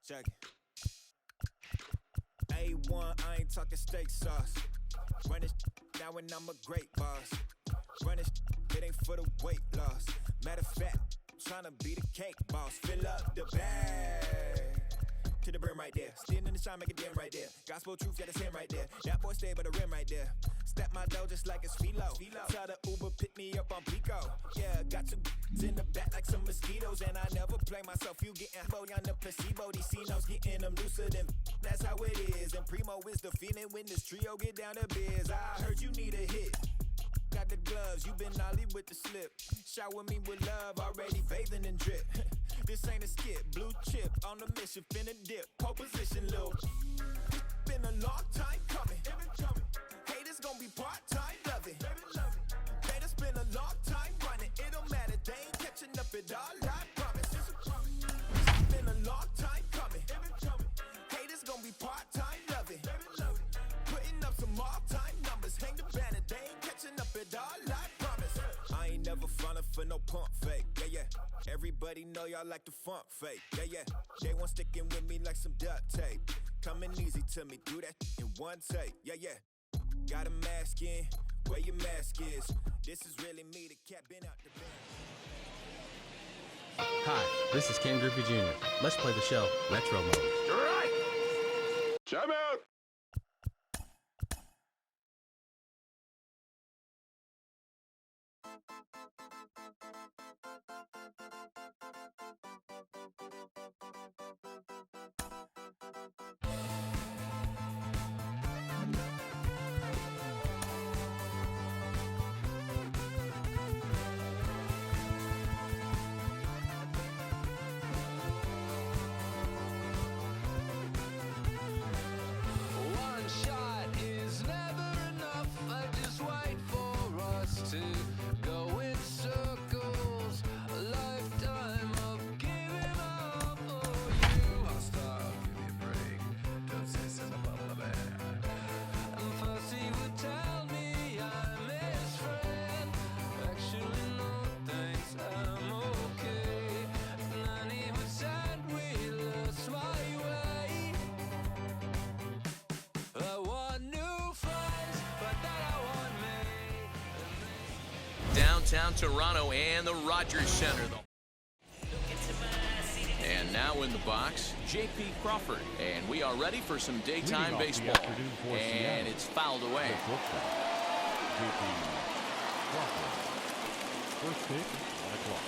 Check it. A1, I ain't talking steak sauce. Run it now and I'm a great boss. Run it ain't for the weight loss. Matter of fact, tryna be the cake boss. Fill up the bag to the brim right there. Standing in the shine, make it dim right there. Gospel truth, yeah, that's him right there. That boy stay by the rim right there. Step my dough just like it's philo. Tell the Uber pick me up on Pico. Yeah, got two in the back like some mosquitoes, and I never play myself. You getting low on the placebo. These C-notes getting them looser than. That's how it is. And Primo is the feeling when this trio get down to biz. I heard you need a hit. Got the gloves, you been nolly with the slip. Shower me with love, already bathing in drip. This ain't a skip, blue chip on the mission, finna dip. Pole position, Lil. Been a long time coming. Haters gon' be part-time, love it. Haters been a long time running. It don't matter, they ain't catching up at all, I promise. It's been a long time coming. Haters gon' be part-time, love it. Putting up some all-time numbers. Hang the banner, they ain't catching up at all, I promise. I ain't never falling for no pump fake, yeah. Everybody know y'all like the funk fake, yeah. They want sticking with me like some duct tape. Coming easy to me, do that in one take, yeah. Got a mask in, where your mask is. This is really me, the cat been out the band. Hi, this is Ken Griffey Jr. Let's play the show Retro Mode. Right! Time out! Downtown Toronto and the Rogers Center. And now in the box, J.P. Crawford. And we are ready for some daytime baseball. And it's fouled away. J.P. Crawford. First pitch,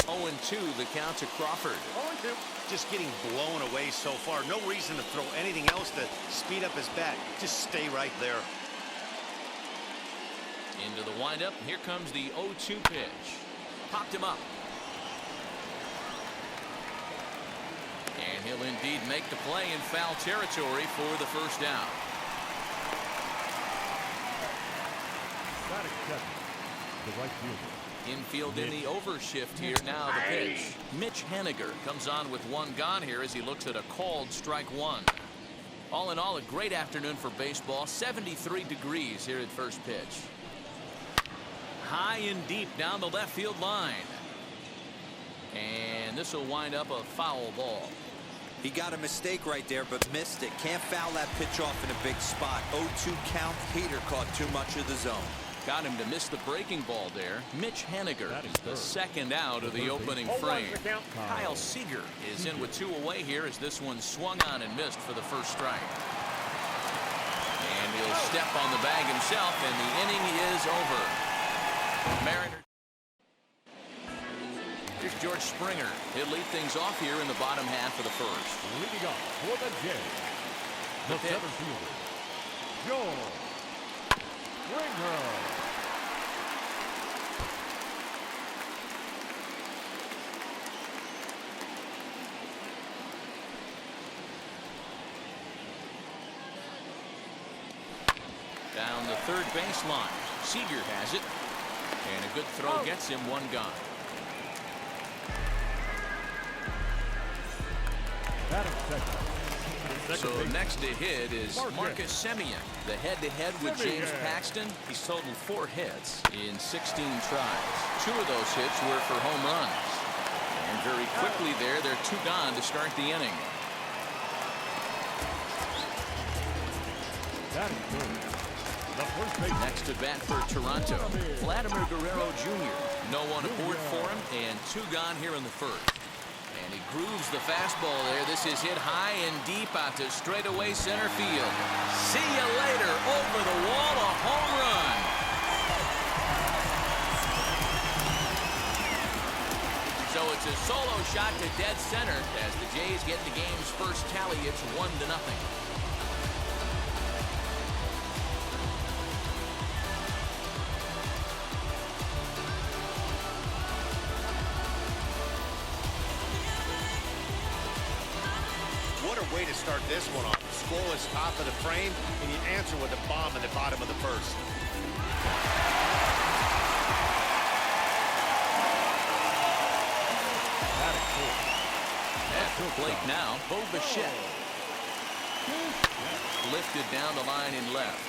0-2 the count to Crawford. 0-2. Just getting blown away so far. No reason to throw anything else to speed up his bat. Just stay right there. Into the windup. Here comes the 0-2 pitch. Popped him up. And he'll indeed make the play in foul territory for the first down. The right fielder. Infield in the overshift here now. The pitch. Mitch Haniger comes on with one gone here as he looks at a called strike one. All in all, a great afternoon for baseball. 73 degrees here at first pitch. High and deep down the left field line. And this will wind up a foul ball. He got a mistake right there, but missed it. Can't foul that pitch off in a big spot. 0-2 count. Peter caught too much of the zone. Got him to miss the breaking ball there. Mitch Haniger, the second out of the opening frame. Kyle Seager is in with two away here as this one swung on and missed for the first strike. And he'll step on the bag himself, and the inning is over. Mariners. Here's George Springer. He'll lead things off here in the bottom half of the first. Leading off for the Jays, the center fielder, George Springer. Down the third baseline. Seager has it. And a good throw gets him one gone. So next to hit is Marcus Semien. The head-to-head with James Paxton. He's totaled 4 hits in 16 tries. 2 of those hits were for home runs. And very quickly there, they're 2 gone to start the inning. Batting third. The first baseman. Next to bat for Toronto, Vladimir Guerrero Jr. No one aboard for him, and 2 gone here in the first. And he grooves the fastball there. This is hit high and deep out to straightaway center field. See you later. Over the wall, a home run. So it's a solo shot to dead center as the Jays get the game's first tally. It's 1-0. What a way to start this one off. Scoreless top of the frame, and you answer with a bomb in the bottom of the first. At the plate now, Bo Bichette. Lifted down the line in left.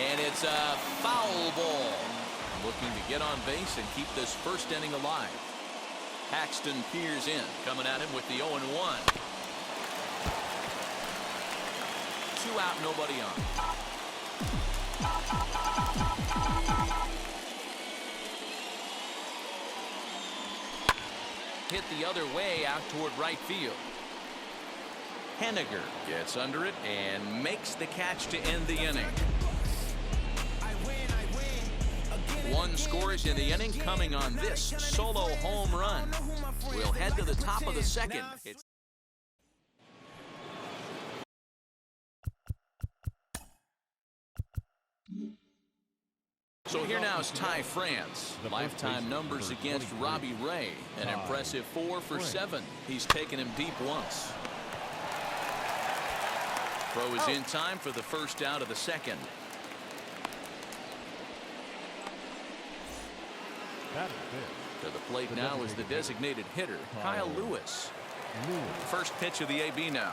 And it's a foul ball. Looking to get on base and keep this first inning alive. Paxton peers in, coming at him with the 0-1. 2 out, nobody on. Hit the other way out toward right field. Henniger gets under it and makes the catch to end the inning. 1 scores in the inning coming on this solo home run. We'll head to the top of the second. So here now is Ty France. Lifetime numbers against Robbie Ray. An impressive 4 for 7. He's taken him deep once. Throw is in time for the first out of the second. To the plate now is the designated hitter, Kyle Lewis. First pitch of the AB now.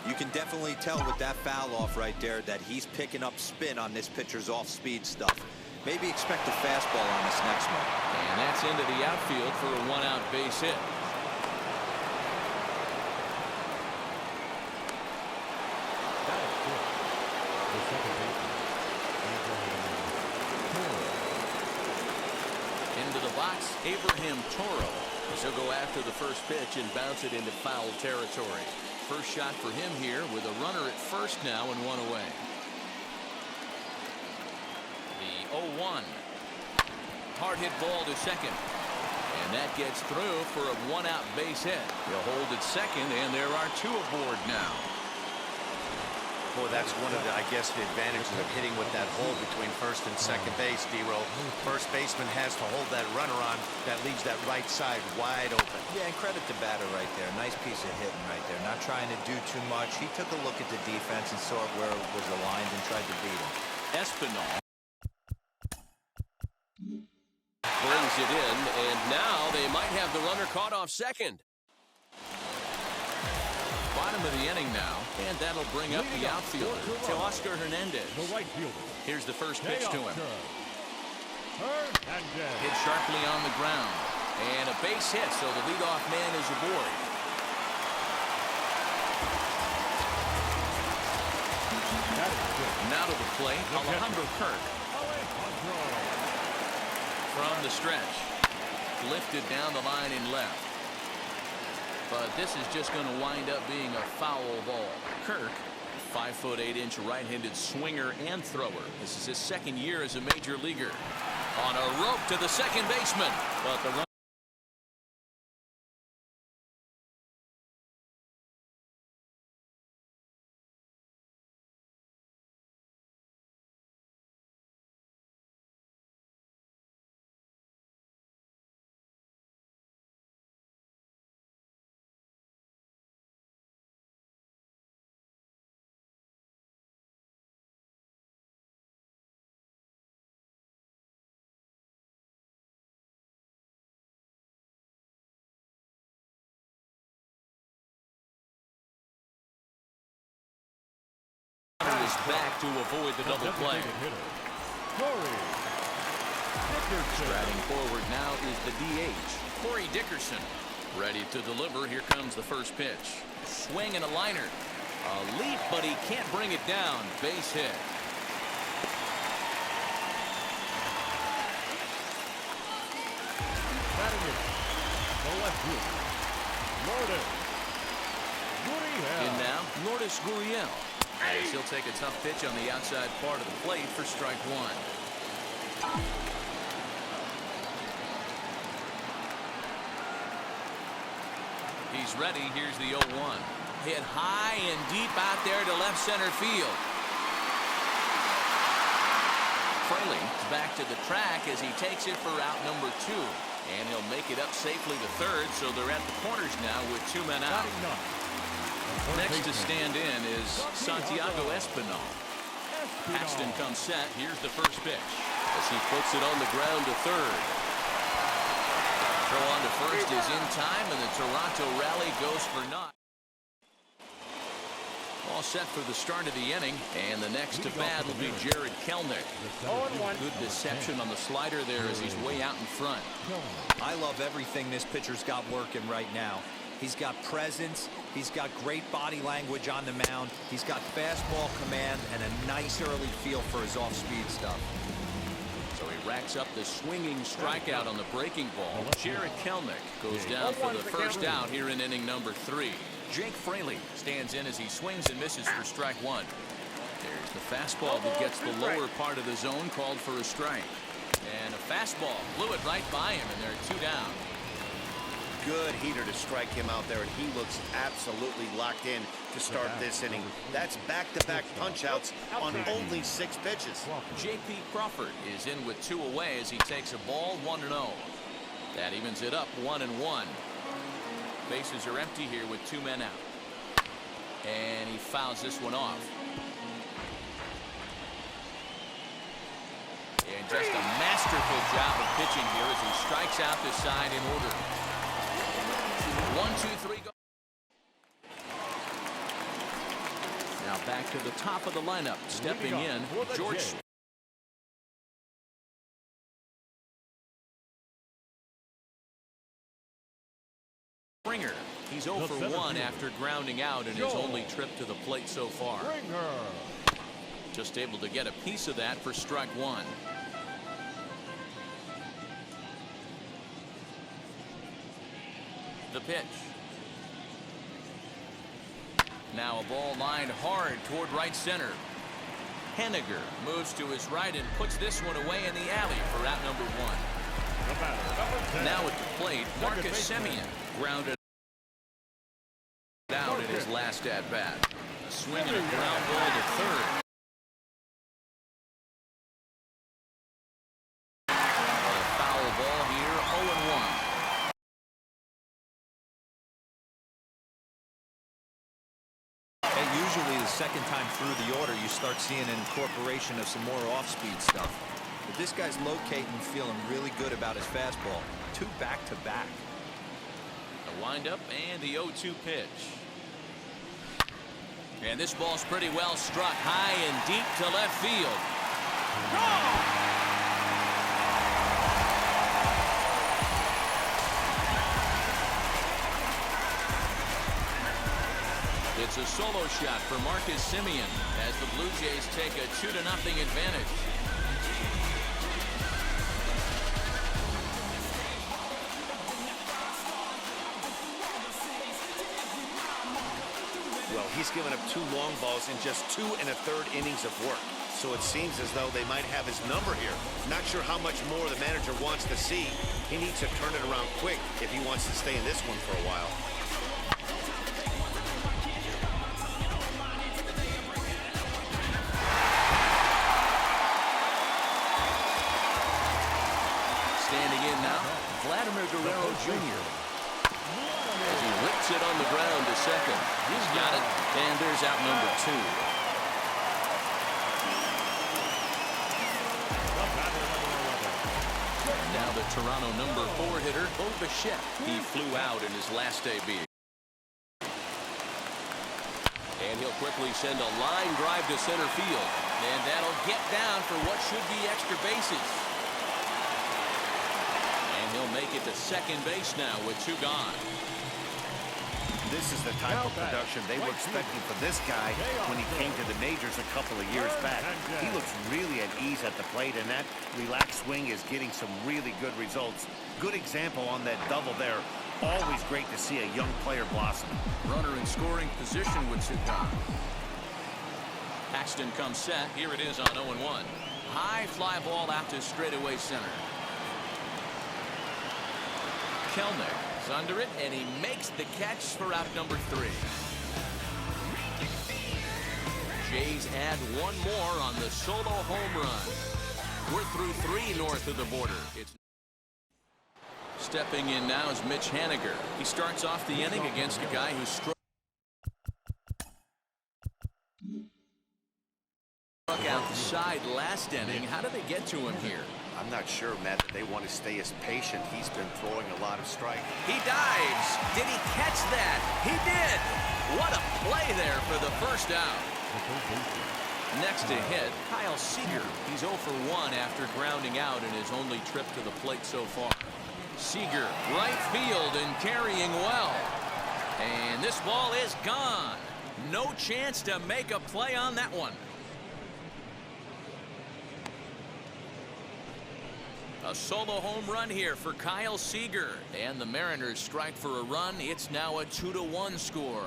You can definitely tell with that foul off right there that he's picking up spin on this pitcher's off-speed stuff. Maybe expect a fastball on this next one. And that's into the outfield for a 1-out base hit. Into the box, Abraham Toro. He'll go after the first pitch and bounce it into foul territory. First shot for him here with a runner at first now and 1 away. The 0-1. Hard hit ball to second. And that gets through for a 1-out base hit. He'll hold at second, and there are 2 aboard now. Boy, that's one of the, I guess, the advantages of hitting with that hole between first and second base, D-Roll. First baseman has to hold that runner on that leaves that right side wide open. Yeah, and credit to batter right there. Nice piece of hitting right there. Not trying to do too much. He took a look at the defense and saw where it was aligned and tried to beat him. Espinal brings it in, and now they might have the runner caught off second. Bottom of the inning now, and that'll bring up the outfielder, Teoscar Hernandez. The right fielder. Here's the first pitch to him. Hernandez. Hit sharply on the ground, and a base hit, so the leadoff man is aboard. Now to the plate, Alejandro Kirk. From the stretch, lifted down the line in left. But this is just going to wind up being a foul ball. Kirk, 5'8" right-handed swinger and thrower. This is his second year as a major leaguer. On a rope to the second baseman, but the run. Is back to avoid the double play. Striding forward now is the DH, Corey Dickerson. Ready to deliver. Here comes the first pitch. Swing and a liner. A leap, but he can't bring it down. Base hit. Batting in. The left fielder, Lourdes Gurriel. In now, Lourdes Gurriel. As he'll take a tough pitch on the outside part of the plate for strike one. He's ready. Here's the 0-1. Hit high and deep out there to left center field. Fraley's back to the track as he takes it for out number 2. And he'll make it up safely to third, so they're at the corners now with 2 men out. Next to stand in is Santiago Espinal. Paxton comes set. Here's the first pitch as he puts it on the ground to third. Throw on to first is in time, and the Toronto rally goes for naught. All set for the start of the inning, and the next to bat will be Jarred Kelenic. Good deception on the slider there as he's way out in front. I love everything this pitcher's got working right now. He's got presence. He's got great body language on the mound. He's got fastball command and a nice early feel for his off-speed stuff. So he racks up the swinging strikeout on the breaking ball. Jarred Kelenic goes down for the first out here in inning number 3. Jake Fraley stands in as he swings and misses for strike one. There's the fastball that gets the lower part of the zone, called for a strike. And a fastball blew it right by him, and there are 2 down. Good heater to strike him out there, and he looks absolutely locked in to start this inning. That's back-to-back punch-outs on only 6 pitches. J.P. Crawford is in with 2 away as he takes a ball 1-0. That evens it up 1-1. Bases are empty here with 2 men out. And he fouls this one off. And just a masterful job of pitching here as he strikes out the side in order. 1, 2, 3, go. Now back to the top of the lineup. Stepping in, George Springer. He's 0 for 1 after grounding out in his only trip to the plate so far. Just able to get a piece of that for strike one. The pitch. Now a ball lined hard toward right center. Henniger moves to his right and puts this one away in the alley for out number 1. Now at the plate, Marcus Semien grounded out in his last at bat. A swing and a ground ball to third. A foul ball here, 0-1. And usually the second time through the order, you start seeing an incorporation of some more off-speed stuff. But this guy's locating, feeling really good about his fastball. 2 back-to-back. The windup and the 0-2 pitch. And this ball's pretty well struck high and deep to left field. It's a solo shot for Marcus Semien as the Blue Jays take a 2-0 advantage. Well, he's given up 2 long balls in just 2 1/3 innings of work. So it seems as though they might have his number here. Not sure how much more the manager wants to see. He needs to turn it around quick if he wants to stay in this one for a while. Standing in now, Vladimir Guerrero Jr. As he whips it on the ground to second. He's got it, and there's out number 2. Now the Toronto number 4 hitter, Bo Bichette. He flew out in his last debut. And he'll quickly send a line drive to center field. And that'll get down for what should be extra bases. And he'll make it to second base now with 2 gone. This is the type of production they were expecting for this guy when he came to the majors a couple of years back. He looks really at ease at the plate, and that relaxed swing is getting some really good results. Good example on that double there. Always great to see a young player blossom. Runner in scoring position would sit down. Paxton comes set. Here it is on 0-1. High fly ball out to straightaway center. Kelnick is under it, and he makes the catch for out number 3. Jays add one more on the solo home run. We're through 3 north of the border. Stepping in now is Mitch Haniger. He starts off the inning against a guy who struck out the side last inning. How did they get to him here? I'm not sure, Matt, that they want to stay as patient. He's been throwing a lot of strikes. He dives. Did he catch that? He did. What a play there for the first out. Next to hit, Kyle Seager. He's 0 for 1 after grounding out in his only trip to the plate so far. Seager, right field and carrying well. And this ball is gone. No chance to make a play on that one. A solo home run here for Kyle Seager. And the Mariners strike for a run. It's now a 2-1 score.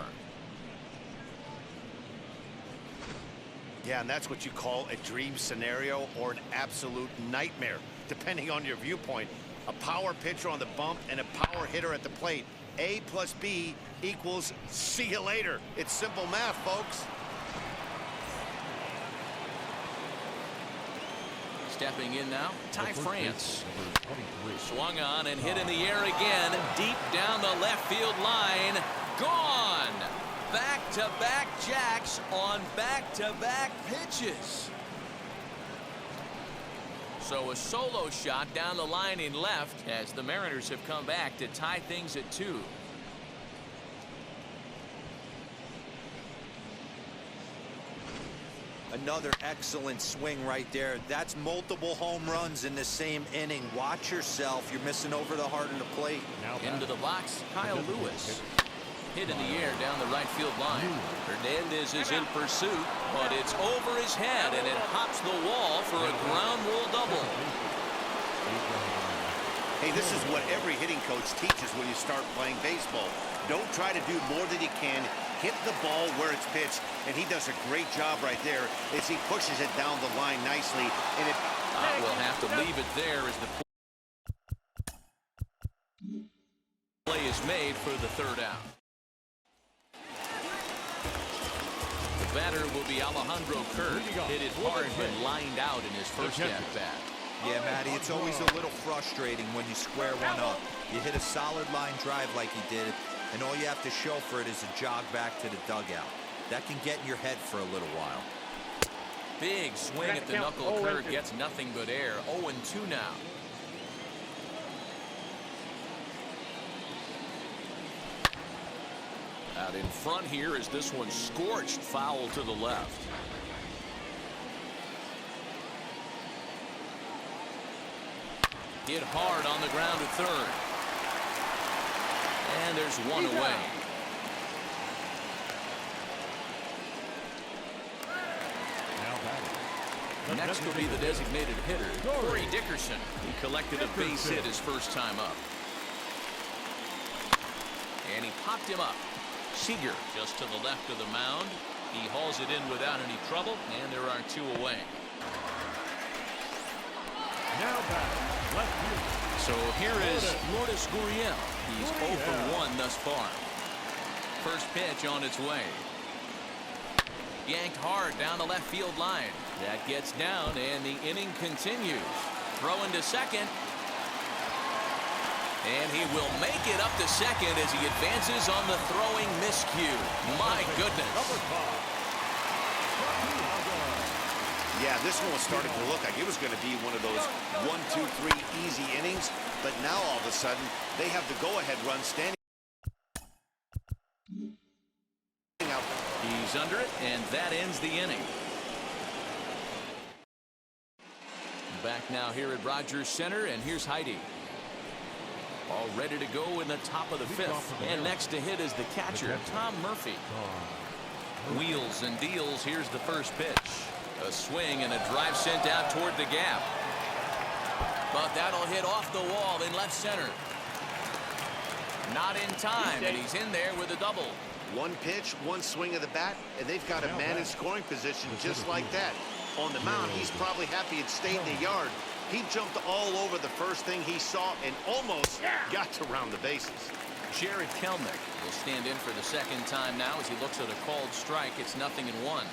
Yeah, and that's what you call a dream scenario or an absolute nightmare, depending on your viewpoint. A power pitcher on the bump and a power hitter at the plate. A plus B equals see you later. It's simple math, folks. Stepping in now, Ty France. Swung on and hit in the air again, deep down the left field line. Gone! Back-to-back jacks on back-to-back pitches. So a solo shot down the line in left as the Mariners have come back to tie things at 2. Another excellent swing right there. That's multiple home runs in the same inning. Watch yourself. You're missing over the heart of the plate. Into the box, Kyle Lewis. Hit in the air down the right field line. Hernandez is in pursuit, but it's over his head, and it hops the wall for a ground rule double. Hey, this is what every hitting coach teaches when you start playing baseball. Don't try to do more than you can. Hit the ball where it's pitched, and he does a great job right there as he pushes it down the line nicely. And it we'll have to leave it there as the play is made for the 3rd out. The batter will be Alejandro Kirk. Hit it hard when lined out in his first at-bat. Yeah, Matty, it's always a little frustrating when you square one up. You hit a solid line drive like he did, and all you have to show for it is a jog back to the dugout. That can get in your head for a little while. Big swing at the knuckle. Kirk gets nothing but air. 0-2 now. Out in front here is this one scorched foul to the left. Hit hard on the ground at 3rd. And there's one away. Next will be the designated hitter, Corey Dickerson. He collected a base hit his first time up. And he popped him up. Seager just to the left of the mound. He hauls it in without any trouble, and there are 2 away. Now back. So here is Lourdes Gurriel. He's 0 for 1 thus far. First pitch on its way. Yanked hard down the left field line. That gets down, and the inning continues. Throw into second. And he will make it up to second as he advances on the throwing miscue. My goodness. Yeah, this one was starting to look like it was going to be one of those 1, 2, 3 easy innings, but now all of a sudden they have the go-ahead run standing out. He's under it, and that ends the inning. Back now here at Rogers Center, and here's Heidi. All ready to go in the top of the fifth. And next to hit is the catcher, Tom Murphy. Wheels and deals. Here's the first pitch. A swing and a drive sent out toward the gap. But that'll hit off the wall in left center. Not in time, and he's in there with a double. One pitch, one swing of the bat, and they've got a man in scoring position just like that. On the mound, he's probably happy it stayed in the yard. He jumped all over the first thing he saw and almost got to round the bases. Jared Kelnick will stand in for the second time now as he looks at a called strike. It's 0-1.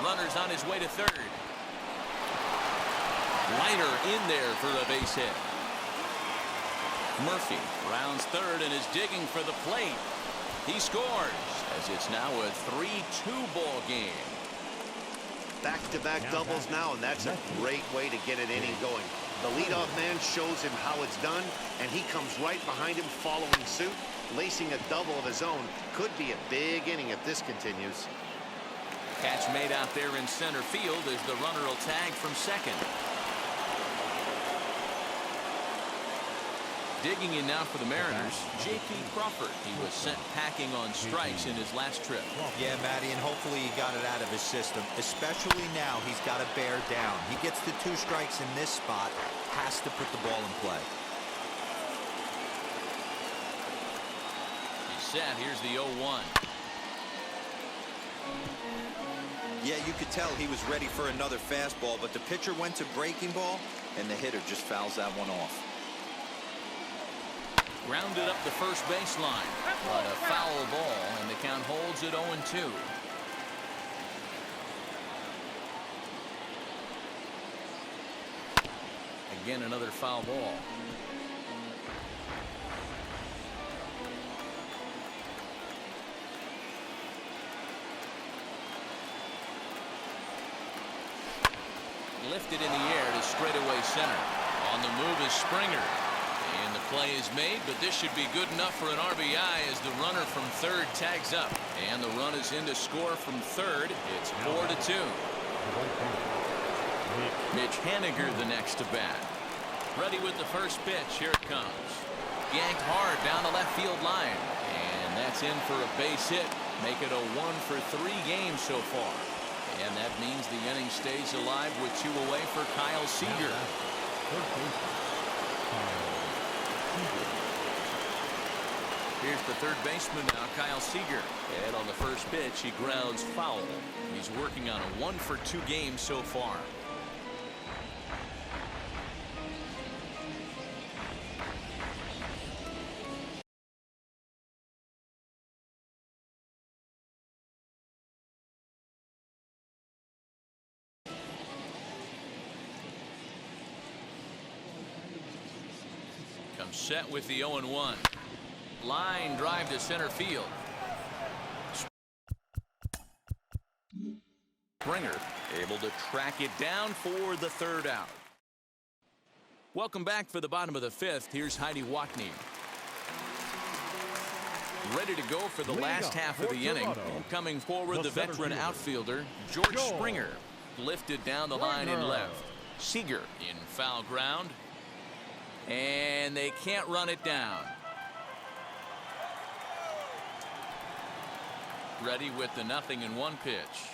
Runner's on his way to third. Leiter in there for a base hit. Murphy rounds third and is digging for the plate. He scores as it's now a 3-2 ball game. Back-to-back doubles now, and that's a great way to get an inning going. The leadoff man shows him how it's done, and he comes right behind him following suit, lacing a double of his own. Could be a big inning if this continues. Catch made out there in center field as the runner will tag from second. Digging in now for the Mariners, J.P. Crawford. He was sent packing on strikes in his last trip. Yeah, Matty, and hopefully he got it out of his system. Especially now, he's got to bear down. He gets the 2 strikes in this spot, has to put the ball in play. He's set. Here's the 0-1. Yeah, you could tell he was ready for another fastball, but the pitcher went to breaking ball, and the hitter just fouls that one off. Grounded up the first baseline, but a foul ball, and the count holds at 0-2. Again, another foul ball. Lifted in the air to straightaway center. On the move is Springer. And the play is made, but this should be good enough for an RBI as the runner from third tags up. And the run is in to score from third. It's 4-2. Mitch Haniger the next to bat. Ready with the first pitch. Here it comes. Yanked hard down the left field line. And that's in for a base hit. Make it a 1-for-3 game so far. And that means the inning stays alive with 2 away for Kyle Seager. Here's the third baseman now, Kyle Seager. And on the first pitch, he grounds foul. He's working on a 1-for-2 game so far. Comes set with the 0-1. Line drive to center field. Springer able to track it down for the third out. Welcome back for the bottom of the fifth. Here's Heidi Watney. Ready to go for the last half of the inning. And coming forward, the veteran outfielder, George Springer. Lifted down the line in left. Seager in foul ground. And they can't run it down. Ready with the 0-1 pitch.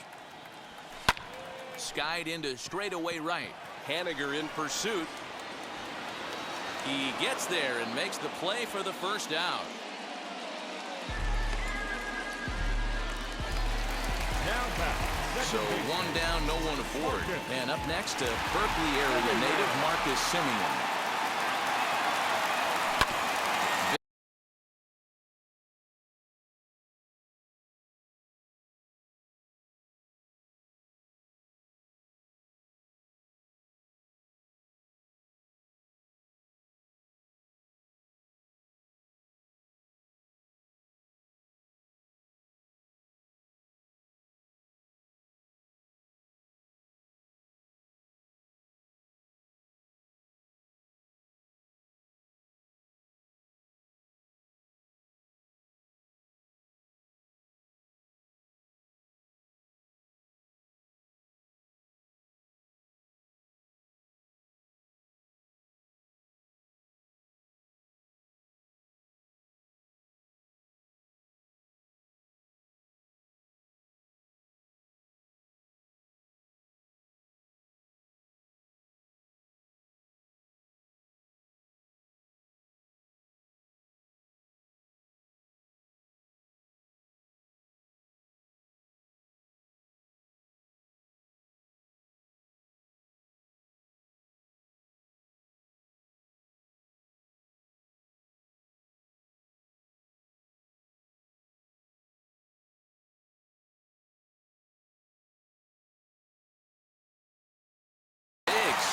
Skied into straightaway right. Haniger in pursuit. He gets there and makes the play for the first out. So 1 down, no one aboard. And up next, to Berkeley area native Marcus Semien.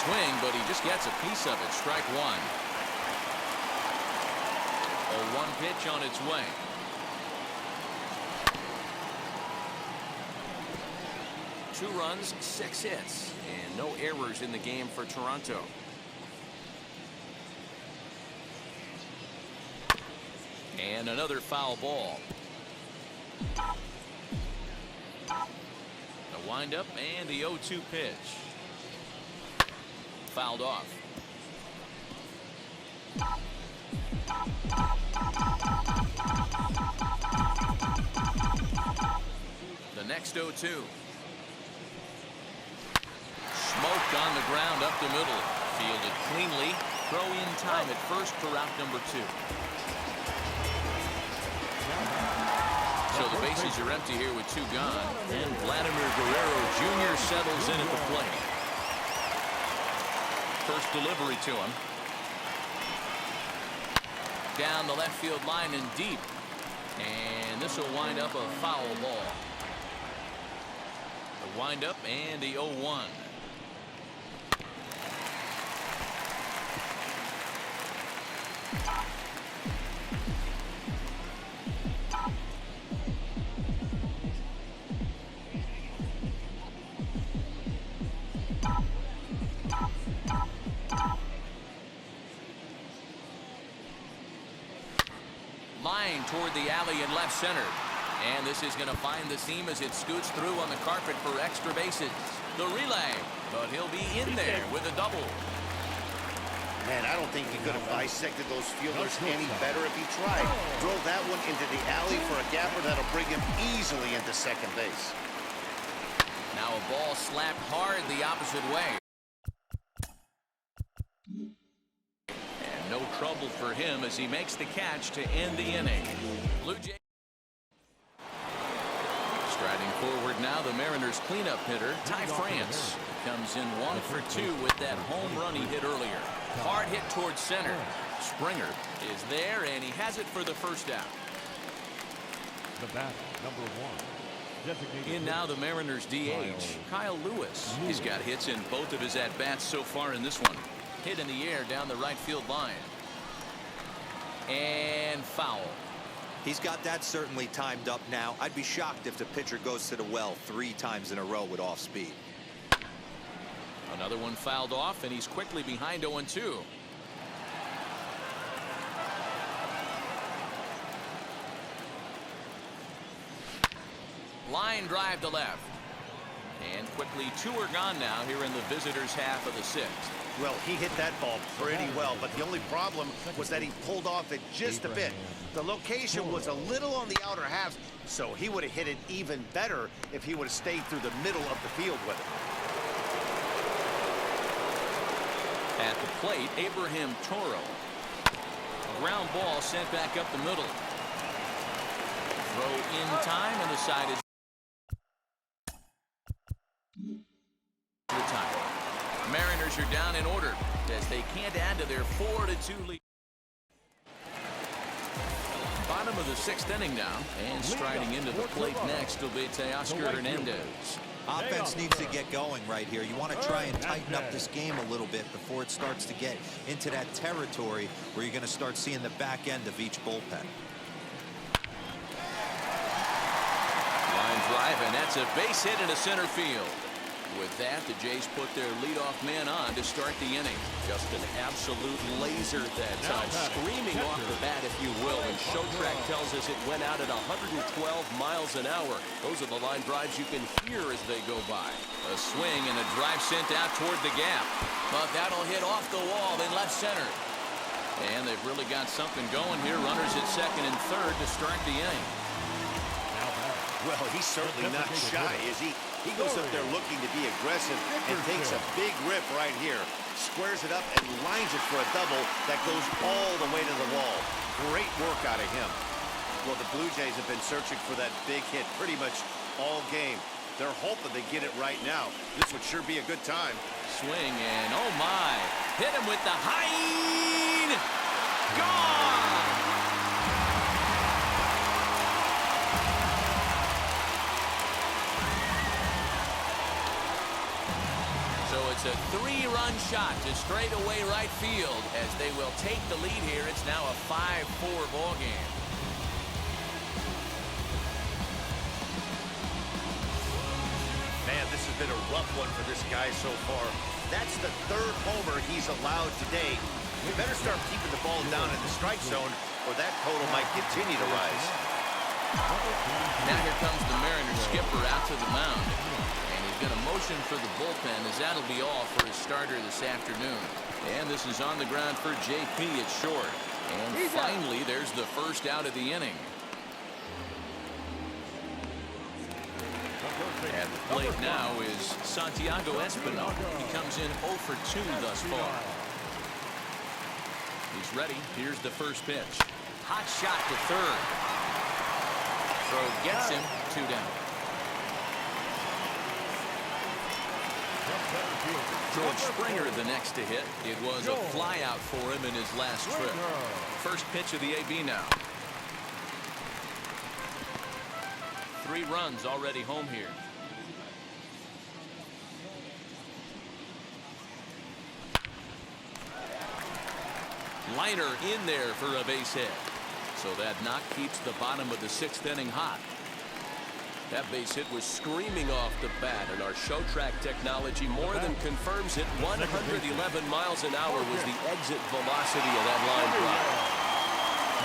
swing, but he just gets a piece of it. Strike one. 0-1 pitch on its way. Two runs, 6 hits, and no errors in the game for Toronto. And another foul ball. The windup and the 0-2 pitch. Fouled off. The next 0-2. Smoked on the ground up the middle. Fielded cleanly. Throw in time at first for out number 2. So the bases are empty here with 2 gone. And Vladimir Guerrero Jr. settles in at the plate. First delivery to him. Down the left field line and deep. And this will wind up a foul ball. The windup and the 0-1. Line toward the alley in left center. And this is going to find the seam as it scoots through on the carpet for extra bases. The relay, but he'll be in there with a double. Man, I don't think he could have bisected those fielders any better if he tried. Drove that one into the alley for a gapper that'll bring him easily into second base. Now a ball slapped hard the opposite way. And no trouble for him as he makes the catch to end the inning. Blue Jays. Striding forward now, the Mariners cleanup hitter, Ty France. Comes in 1 for 2 with that home run he hit earlier. Hard hit towards center. Springer is there, and he has it for the first out. The bat, number 1. In now the Mariners DH, Kyle Lewis. He's got hits in both of his at-bats so far in this one. Hit in the air down the right field line. And foul. He's got that certainly timed up now. I'd be shocked if the pitcher goes to the well 3 times in a row with off speed. Another one fouled off, and he's quickly behind 0-2. Line drive to left. And quickly 2 are gone now here in the visitors' half of the 6th. Well, he hit that ball pretty well, but the only problem was that he pulled off it just a bit. The location was a little on the outer half, so he would have hit it even better if he would have stayed through the middle of the field with it. At the plate, Abraham Toro. A ground ball sent back up the middle. Throw in time, and the side is retired. Mariners are down in order as they can't add to their 4-2 lead. Bottom of the 6th inning now, and striding into the plate next will be Teoscar Hernandez. Offense needs to get going right here. You want to try and tighten up this game a little bit before it starts to get into that territory where you're going to start seeing the back end of each bullpen. Line drive, and that's a base hit into center field. With that, the Jays put their leadoff man on to start the inning. Just an absolute laser that time, screaming off the bat, if you will. And Showtrack tells us it went out at 112 miles an hour. Those are the line drives you can hear as they go by. A swing and a drive sent out toward the gap. But that'll hit off the wall in left center. And they've really got something going here. Runners at second and third to start the inning. Well, he's certainly not shy, is he? He goes up there looking to be aggressive and takes a big rip right here. Squares it up and lines it for a double that goes all the way to the wall. Great work out of him. Well, the Blue Jays have been searching for that big hit pretty much all game. They're hoping they get it right now. This would sure be a good time. Swing, and oh my. Hit him with the high. Gone! So a it's a 3-run shot to straightaway right field as they will take the lead here. It's now a 5-4 ball game. Man, this has been a rough one for this guy so far. That's the 3rd homer he's allowed today. We better start keeping the ball down in the strike zone, or that total might continue to rise. Now here comes the Mariners skipper out to the mound. And he's going to motion for the bullpen as that'll be all for his starter this afternoon. And this is on the ground for JP at short. And finally, there's the first out of the inning. At the plate now is Santiago Espinal. He comes in 0 for 2 thus far. He's ready. Here's the first pitch. Hot shot to third. Throw gets him 2 down. George Springer the next to hit. It was a fly out for him in his last trip. First pitch of the AB now. 3 runs already home here. Liner in there for a base hit. So that knock keeps the bottom of the 6th inning hot. That base hit was screaming off the bat, and our show track technology more than confirms it. 111 miles an hour was the exit velocity of that line drive.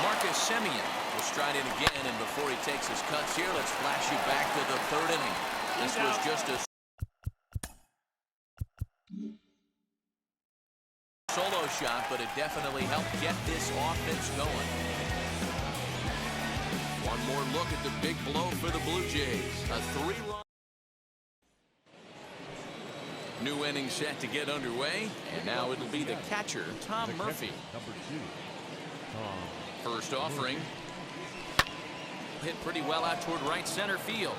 Marcus Semien will stride in again, and before he takes his cuts here, let's flash you back to the 3rd inning. This was just a solo shot, but it definitely helped get this offense going. One more look at the big blow for the Blue Jays. A 3-run. New inning set to get underway, and now it'll be the catcher, Tom Murphy. First offering. Hit pretty well out toward right center field.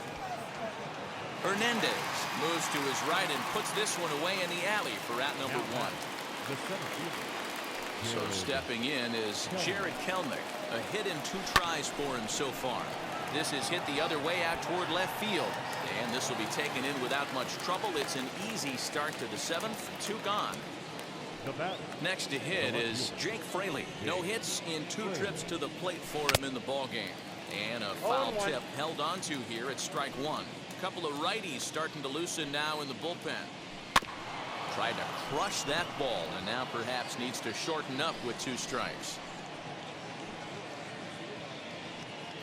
Hernandez moves to his right and puts this one away in the alley for out number 1. So stepping in is Jared Kelnick. A hit in 2 tries for him so far. This is hit the other way out toward left field. And this will be taken in without much trouble. It's an easy start to the 7th. 2 gone. Next to hit is Jake Fraley. No hits in 2 trips to the plate for him in the ballgame. And a foul tip held onto here at strike 1. A couple of righties starting to loosen now in the bullpen. Tried to crush that ball, and now perhaps needs to shorten up with 2 strikes.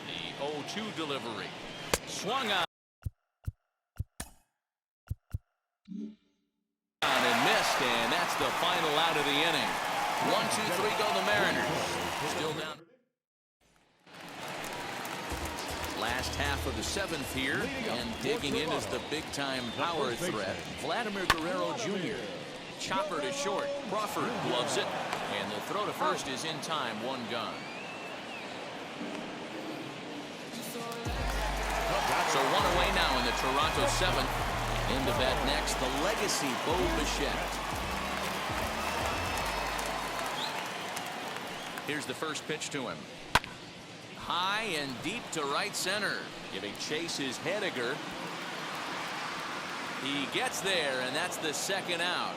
The 0-2 delivery. Swung on and missed, and that's the final out of the inning. 1-2-3 go the Mariners. Still down. Last half of the 7th here, and digging in is the big-time power threat, Vladimir Guerrero Jr. Chopper to short. Crawford gloves it, and the throw to first is in time. 1 gone. So 1 away now in the Toronto 7th. Into bat next, the legacy Bo Bichette. Here's the first pitch to him. High and deep to right center. Giving chase is Henniger. He gets there, and that's the 2nd out.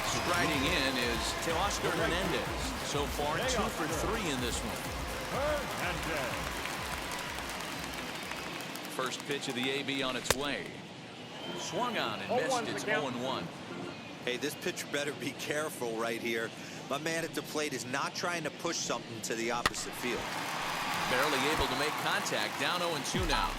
Striding in is Teoscar Hernandez. So far, 2 for 3 in this one. First pitch of the AB on its way. Swung on and missed. It's 0-1. Hey, this pitcher better be careful right here. My man at the plate is not trying to push something to the opposite field. Barely able to make contact. Down 0-2 now.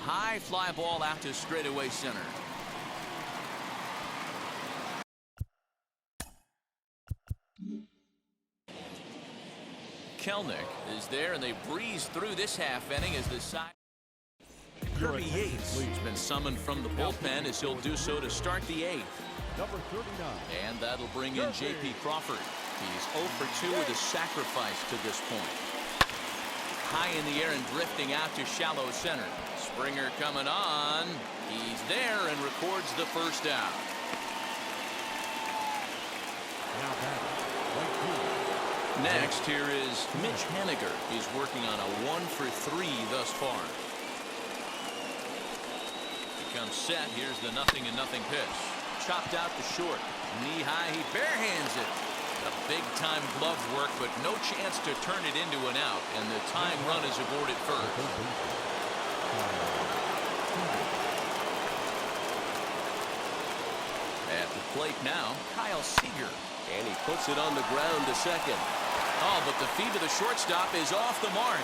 High fly ball out to straightaway center. Kelnick is there, and they breeze through this half inning as the side. Kirby Yates has been summoned from the bullpen as he'll do so to start the 8th. Number 39. And that'll bring in J.P. Crawford. He's 0 for 2 with a sacrifice to this point. High in the air and drifting out to shallow center. Springer coming on. He's there and records the first down. Now batting, right field. Next, here is Mitch Haniger. He's working on a 1-for-3 thus far. He comes set. Here's the 0-0 pitch. Chopped out to short. Knee high. He barehands it. A big-time glove work, but no chance to turn it into an out. And the tying run is aborted first. At the plate now, Kyle Seager. And he puts it on the ground to second. Oh, but the feet of the shortstop is off the mark.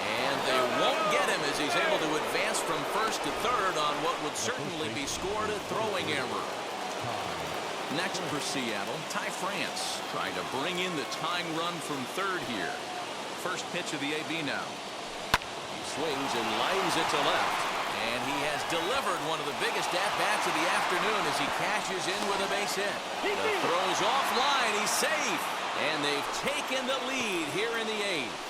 And they won't get him as he's able to advance from first to third on what would certainly be scored a throwing error. Next for Seattle, Ty France trying to bring in the tying run from third here. First pitch of the AB now. He swings and lines it to left. And he has delivered one of the biggest at-bats of the afternoon as he cashes in with a base hit. The throw's offline. He's safe. And they've taken the lead here in the 8th.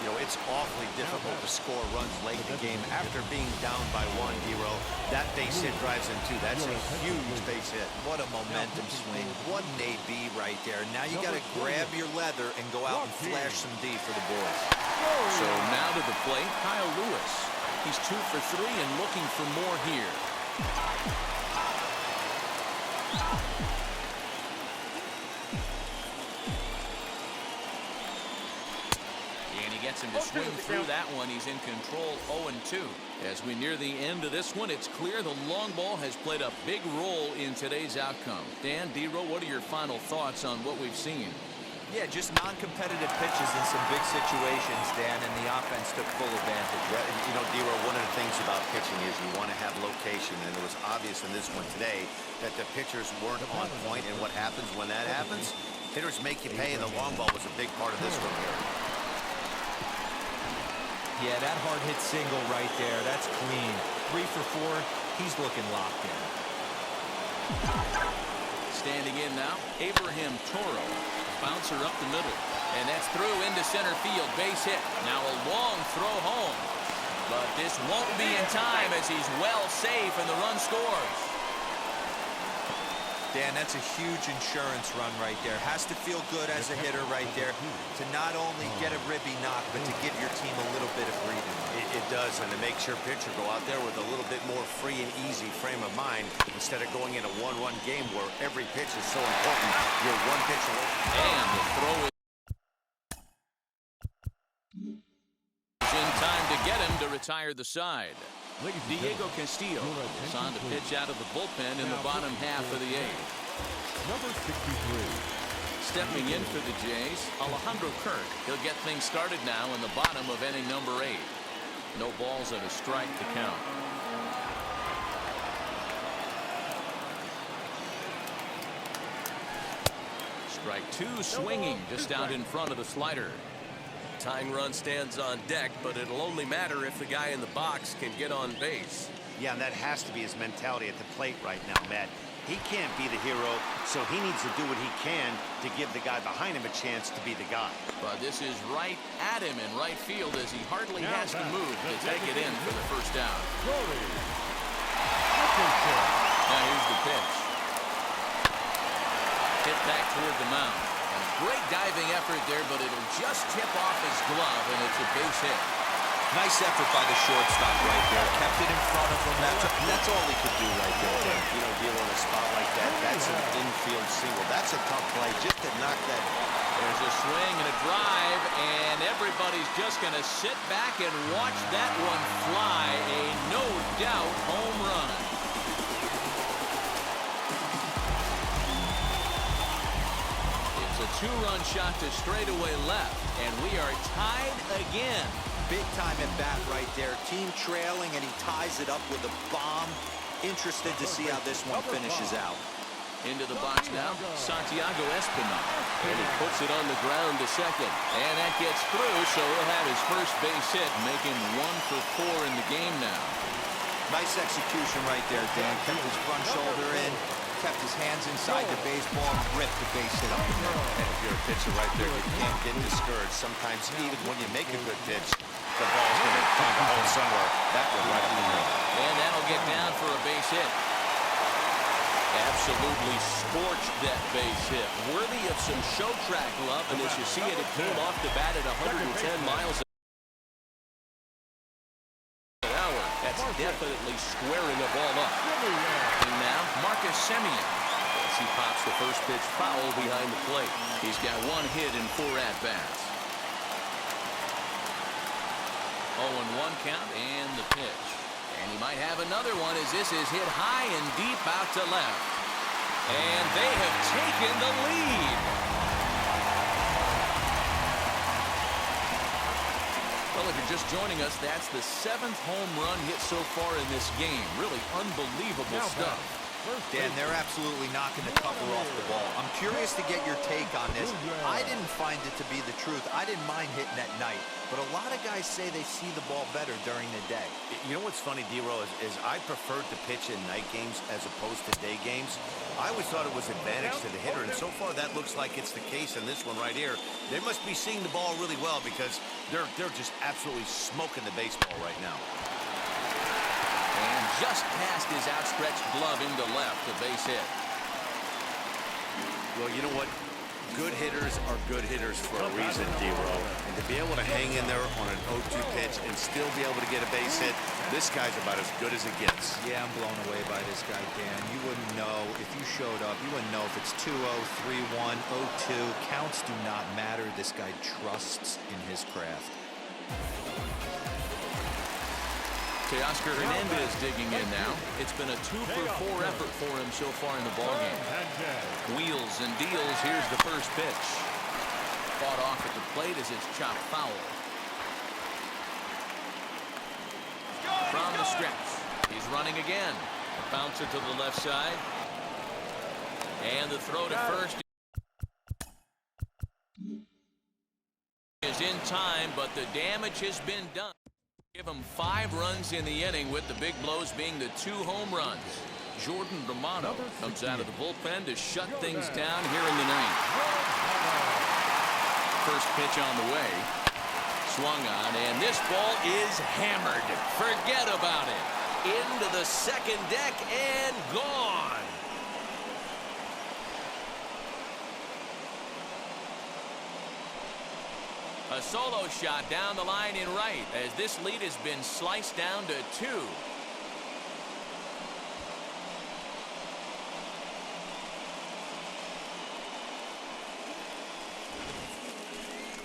You know, it's awfully difficult to score runs late in the game after being down by 1, Dero. That base hit drives in 2. That's a huge base hit. What a momentum swing. What an AB right there. Now you got to grab your leather and go out and flash some D for the boys. So now to the plate, Kyle Lewis. He's 2 for 3 and looking for more here. And he gets him to swing through that one. He's in control 0-2. As we near the end of this one, it's clear the long ball has played a big role in today's outcome. Dan, Dero, what are your final thoughts on what we've seen? Yeah, just non-competitive pitches in some big situations, Dan, and the offense took full advantage. Yeah, you know, Dero, one of the things about pitching is you want to have location, and it was obvious in this one today that the pitchers weren't on point, and what happens when that happens? Hitters make you pay, and the long ball was a big part of this one here. Yeah, that hard hit single right there, that's clean. 3 for 4, he's looking locked in. Standing in now, Abraham Toro. Bouncer up the middle. And that's through into center field. Base hit. Now a long throw home. But this won't be in time as he's well safe and the run scores. Dan, that's a huge insurance run right there. Has to feel good as a hitter right there to not only get a ribby knock, but to give your team a little bit of breathing. It does, and it makes your pitcher go out there with a little bit more free and easy frame of mind instead of going in a one-run game where every pitch is so important. You're one pitch away. And the throw is in time to get him to retire the side. Diego Castillo is on to pitch out of the bullpen in the bottom half of the 8th. Number 63. Stepping in for the Jays, Alejandro Kirk. He'll get things started now in the bottom of inning number 8. No balls and a strike to count. Strike 2 swinging just out in front of the slider. Tying run stands on deck, but it'll only matter if the guy in the box can get on base. Yeah, and that has to be his mentality at the plate right now, Matt. He can't be the hero, so he needs to do what he can to give the guy behind him a chance to be the guy. But this is right at him in right field as he hardly has to move to take it in for the first down. Now here's the pitch. Hit back toward the mound. And a great diving effort there, but it'll just tip off his glove, and it's a base hit. Nice effort by the shortstop right there. Kept it in front of him. That's all he could do right there. You know, dealing in a spot like that, that's an infield single. That's a tough play just to knock that. There's a swing and a drive, and everybody's just going to sit back and watch that one fly. A no-doubt home run. It's a 2-run shot to straightaway left, and we are tied again. Big time at bat right there. Team trailing, and he ties it up with a bomb. Interested to see how this one finishes out. Into the box now, Santiago Espinal. And he puts it on the ground to second. And that gets through, so he'll have his first base hit, making 1 for 4 in the game now. Nice execution right there, Dan. Kept his front shoulder in. kept his hands inside the baseball, and ripped the base hit up the middle. And if you're a pitcher right there, you can't get discouraged. Sometimes even when you make a good pitch, the ball's going to find a hole somewhere. That one right up the middle. And that'll get down for a base hit. Absolutely scorched that base hit. Worthy of some show track love, and as you see it, it came off the bat at 110 miles an hour. That's definitely squaring a ball up. And now, Marcus Semien. As he pops the first pitch foul behind the plate. He's got 1 hit in 4 at-bats. 0-1 count and the pitch. And he might have another one as this is hit high and deep out to left. And they have taken the lead. Well, if you're just joining us, that's the 7th home run hit so far in this game. Really unbelievable stuff. Dan, they're absolutely knocking the cover off the ball. I'm curious to get your take on this. I didn't find it to be the truth. I didn't mind hitting at night. But a lot of guys say they see the ball better during the day. You know what's funny, D-Row, is I preferred to pitch in night games as opposed to day games. I always thought it was advantage to the hitter, and so far that looks like it's the case in this one right here. They must be seeing the ball really well because they're just absolutely smoking the baseball right now. And just past his outstretched glove into left, a base hit. Well, you know what? Good hitters are good hitters for a reason, D-Row. And to be able to hang in there on an 0-2 pitch and still be able to get a base hit, this guy's about as good as it gets. Yeah, I'm blown away by this guy, Dan. You wouldn't know if you showed up. You wouldn't know if it's 2-0, 3-1, 0-2. Counts do not matter. This guy trusts in his craft. Teoscar Hernandez digging in now. It's been a 2-for-4 effort for him so far in the ballgame. Wheels and deals. Here's the first pitch. Fought off at the plate as it's chopped foul. From the stretch. He's running again. Bounce it to the left side. And the throw to first is in time, but the damage has been done. Give him 5 runs in the inning, with the big blows being the 2 home runs. Jordan Romano comes out of the bullpen to shut things down here in the 9th. First pitch on the way. Swung on, and this ball is hammered. Forget about it. Into the second deck and gone. A solo shot down the line in right as this lead has been sliced down to 2.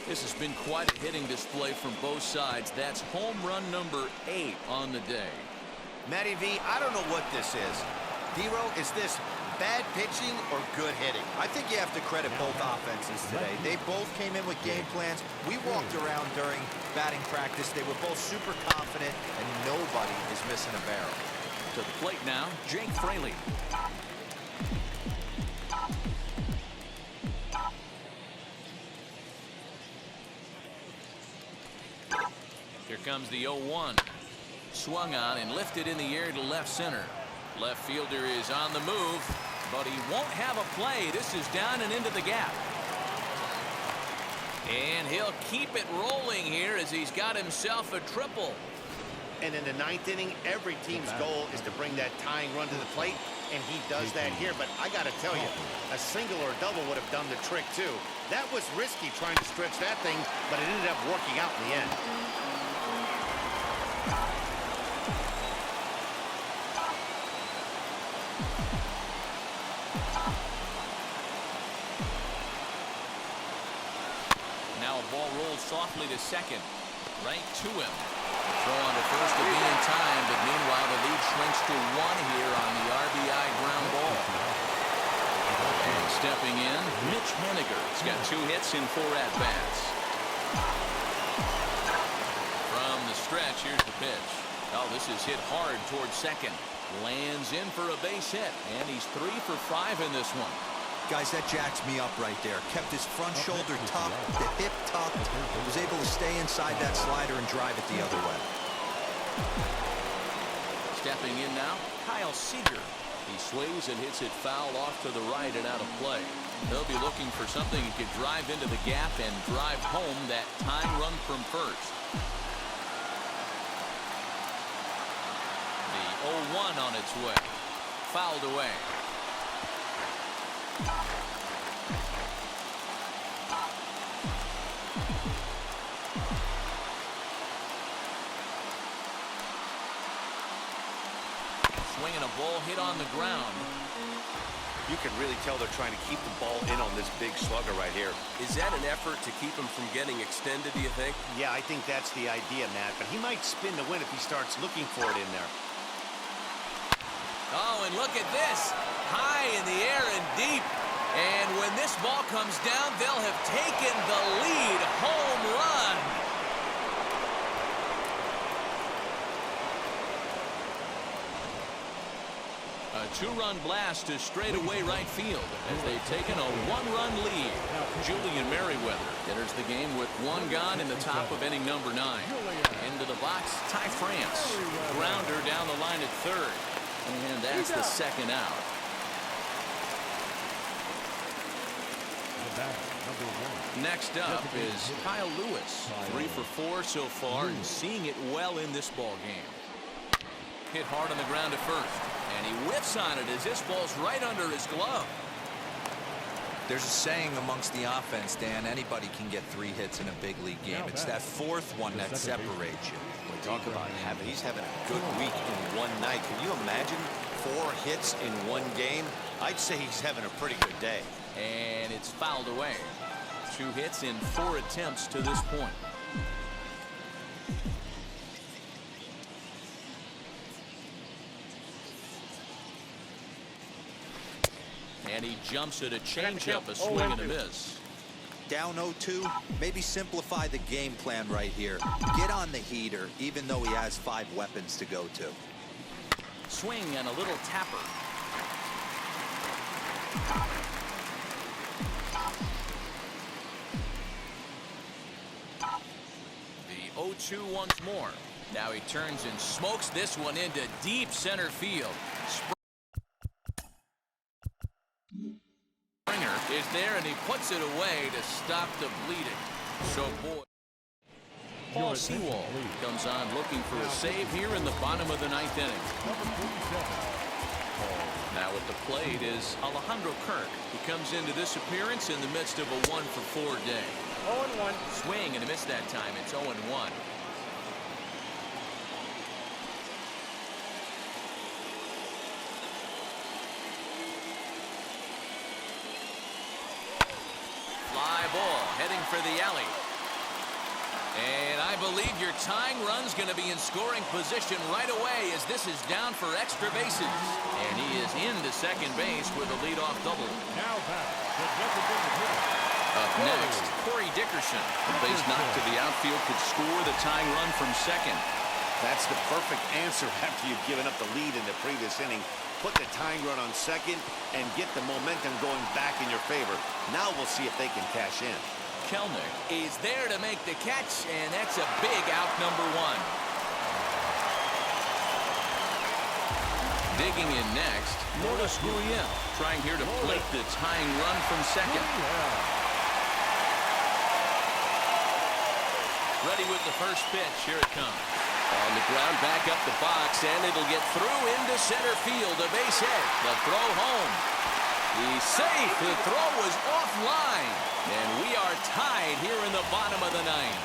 This has been quite a hitting display from both sides. That's home run number 8 on the day. Matty V, I don't know what this is. D-Row, is this bad pitching or good hitting? I think you have to credit both offenses today. They both came in with game plans. We walked around during batting practice. They were both super confident, and nobody is missing a barrel. To the plate now, Jake Fraley. Here comes the 0-1. Swung on and lifted in the air to left center. Left fielder is on the move, but he won't have a play. This is down and into the gap. And he'll keep it rolling here as he's got himself a triple. And in the 9th inning, every team's goal is to bring that tying run to the plate, and he does that here. But I got to tell you, a single or a double would have done the trick, too. That was risky trying to stretch that thing, but it ended up working out in the end. Now a ball rolls softly to second. Right to him. Throw on to first to be in time, but meanwhile the lead shrinks to 1 here on the RBI ground ball. And stepping in, Mitch Haniger. He's got 2 hits in 4 at-bats. From the stretch, here's the pitch. Oh, this is hit hard towards second. Lands in for a base hit, and he's 3 for 5 in this one. Guys, that jacks me up right there. Kept his front shoulder tucked, the hip tucked, was able to stay inside that slider and drive it the other way. Stepping in now, Kyle Seager. He swings and hits it foul off to the right and out of play. They'll be looking for something he could drive into the gap and drive home that tying run from first. The 0-1 on its way. Fouled away. Swinging a ball hit on the ground. You can really tell they're trying to keep the ball in on this big slugger right here. Is that an effort to keep him from getting extended, do you think? Yeah, I think that's the idea, Matt. But he might spin the win if he starts looking for it in there. Oh, and look at this. High in the air and deep. And when this ball comes down, they'll have taken the lead. Home run. A two-run blast to straightaway right field as they've taken a one-run lead. Julian Merriweather enters the game with one gone in the top of inning number 9. Into the box, Ty France. Grounder down the line at third. And that's the second out. Next up is Kyle Lewis. 3 for 4 so far and seeing it well in this ball game. Hit hard on the ground at first. And he whiffs on it as this ball's right under his glove. There's a saying amongst the offense, Dan, anybody can get 3 hits in a big league game. It's that 4th one that separates you. Talk about he's having a good week in one night. Can you imagine 4 hits in one game? I'd say he's having a pretty good day. And it's fouled away. 2 hits in 4 attempts to this point. And he jumps at a changeup, a swing and a miss. Down 0-2, maybe simplify the game plan right here. Get on the heater, even though he has 5 weapons to go to. Swing and a little tapper. The 0-2 once more. Now he turns and smokes this one into deep center field. Springer is there and he puts it away to stop the bleeding. So boy. Paul Sewald comes on looking for a save here in the bottom of the 9th inning. Now at the plate is Alejandro Kirk. He comes into this appearance in the midst of a 1 for 4 day. 0-1. Swing and a miss that time. It's 0-1. Fly ball heading for the alley. And I believe your tying run's going to be in scoring position right away as this is down for extra bases. And he is into second base with a leadoff double. Now back to designated hitter. Up next, Corey Dickerson. A base knock to the outfield could score the tying run from second. That's the perfect answer after you've given up the lead in the previous inning. Put the tying run on second and get the momentum going back in your favor. Now we'll see if they can cash in. Kelnick is there to make the catch, and that's a big out number 1. Digging in next, Lourdes Gurriel, trying here to plate the tying run from second. Ready with the first pitch. Here it comes. On the ground, back up the box, and it'll get through into center field. A base hit. The throw home. He's safe. The throw was offline. And we are tied here in the bottom of the 9th.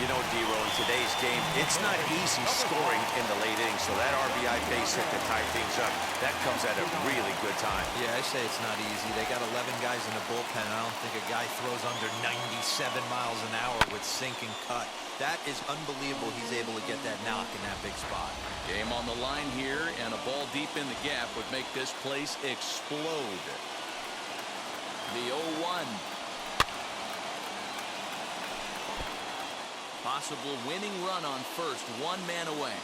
You know, D-Row, in today's game, it's not easy scoring in the late innings, so that RBI base hit to tie things up, that comes at a really good time. Yeah, I say it's not easy. They got 11 guys in the bullpen. I don't think a guy throws under 97 miles an hour with sink and cut. That is unbelievable he's able to get that knock in that big spot. Game on the line here, and a ball deep in the gap would make this place explode. The 0-1. Possible winning run on first, 1 man away.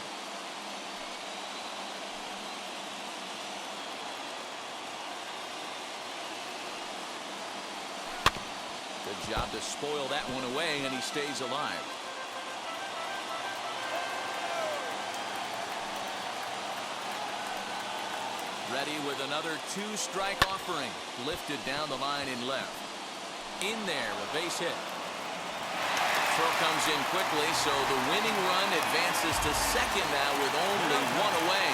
Good job to spoil that one away, and he stays alive. ready with another two-strike offering. Lifted down the line in left. In there, a base hit. Throw comes in quickly, so the winning run advances to second now with only one away.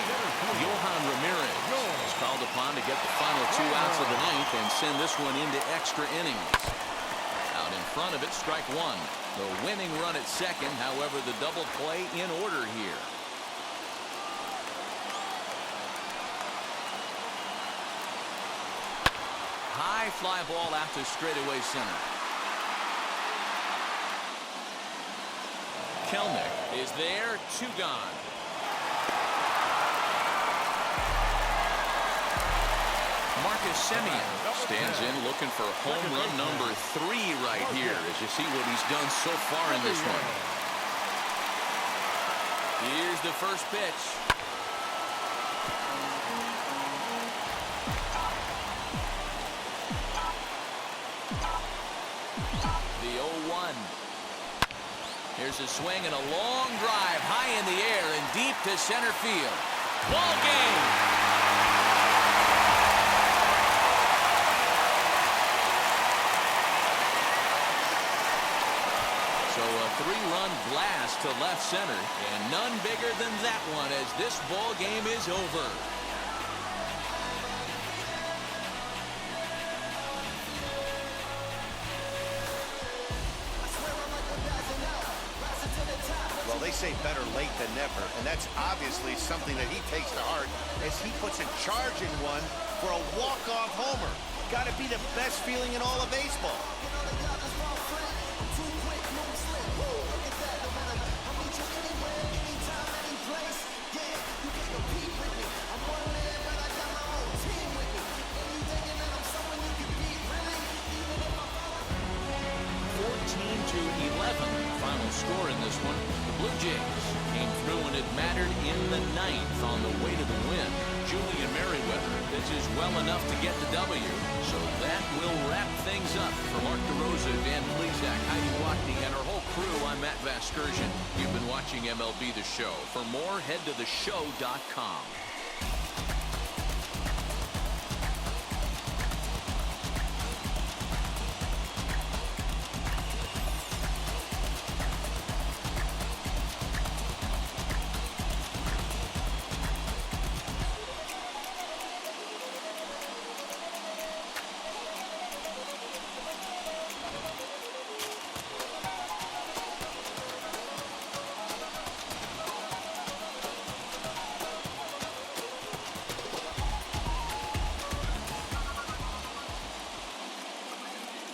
Yohan Ramirez is called upon to get the final 2 outs of the ninth and send this one into extra innings. Out in front of it, strike one. The winning run at second, however, the double play in order here. High fly ball out to straightaway center. Kelnick is there, 2 gone. Marcus Semien stands in looking for home run number 3 right here as you see what he's done so far in this one. Here's the first pitch. The 0-1. Here's a swing and a long drive high in the air and deep to center field. Ball game. So a 3-run blast to left center, and none bigger than that one as this ball game is over. Well, they say better late than never, and that's obviously something that he takes to heart as he puts a charge in one for a walk-off homer. Got to be the best feeling in all of baseball. Score in this one. The Blue Jays came through when it mattered in the ninth on the way to the win. Julian Merriweather pitches well enough to get the W. So that will wrap things up. For Mark DeRosa, Dan Plesac, Heidi Watney, and our whole crew, I'm Matt Vasgersian. You've been watching MLB The Show. For more, head to theshow.com.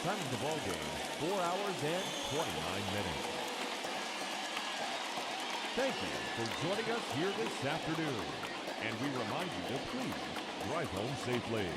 Time of the ball game, 4 hours and 29 minutes. Thank you for joining us here this afternoon. And we remind you to please drive home safely.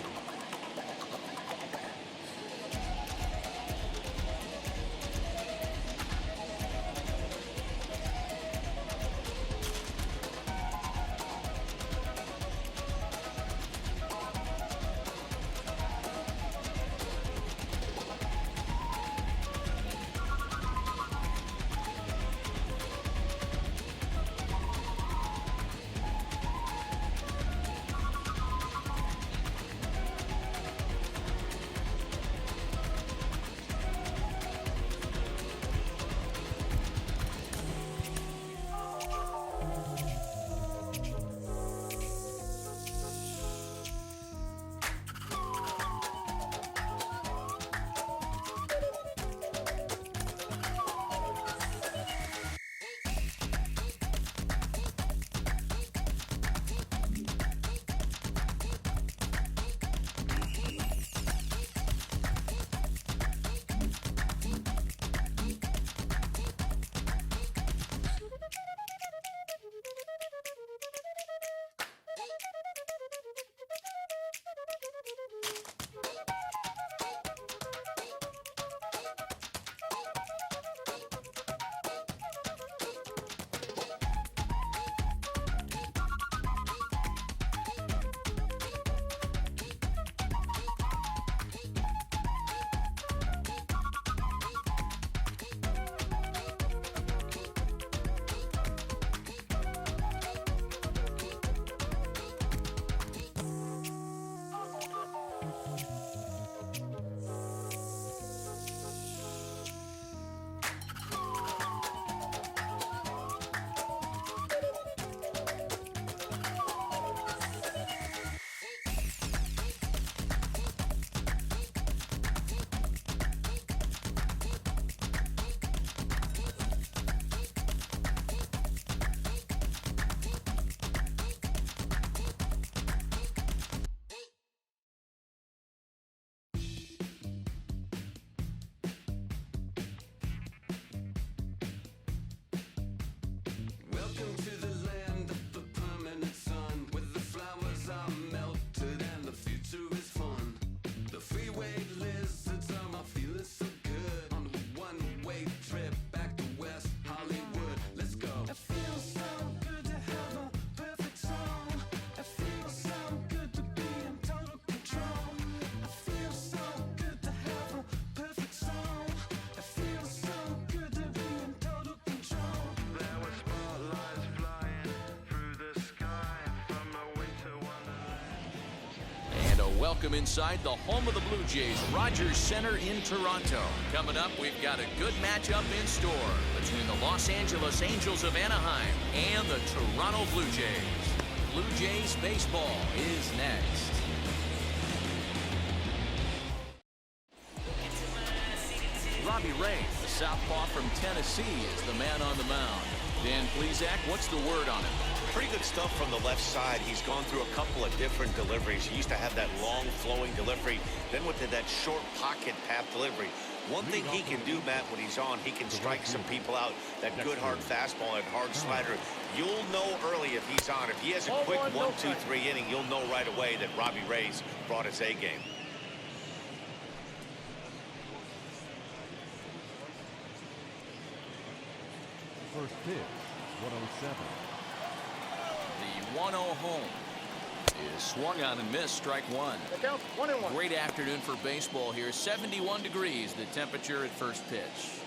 Welcome inside the home of the Blue Jays, Rogers Center in Toronto. Coming up, we've got a good matchup in store between the Los Angeles Angels of Anaheim and the Toronto Blue Jays. Blue Jays baseball is next. Robbie Ray, the southpaw from Tennessee, is the man on the mound. Dan Plesac, what's the word on him? Pretty good stuff from the left side. He's gone through a couple of different deliveries. He used to have that long flowing delivery, then went to that short pocket path delivery. One thing he can do, Matt, when he's on, he can strike some people out. That good hard fastball and hard slider. You'll know early if he's on. If he has a quick 1, 2, 3 inning, you'll know right away that Robbie Ray's brought his A game. First pitch, 107. The 1-0 home is swung on and missed, strike one. The count's 1-1. Great afternoon for baseball here. 71 degrees, the temperature at first pitch.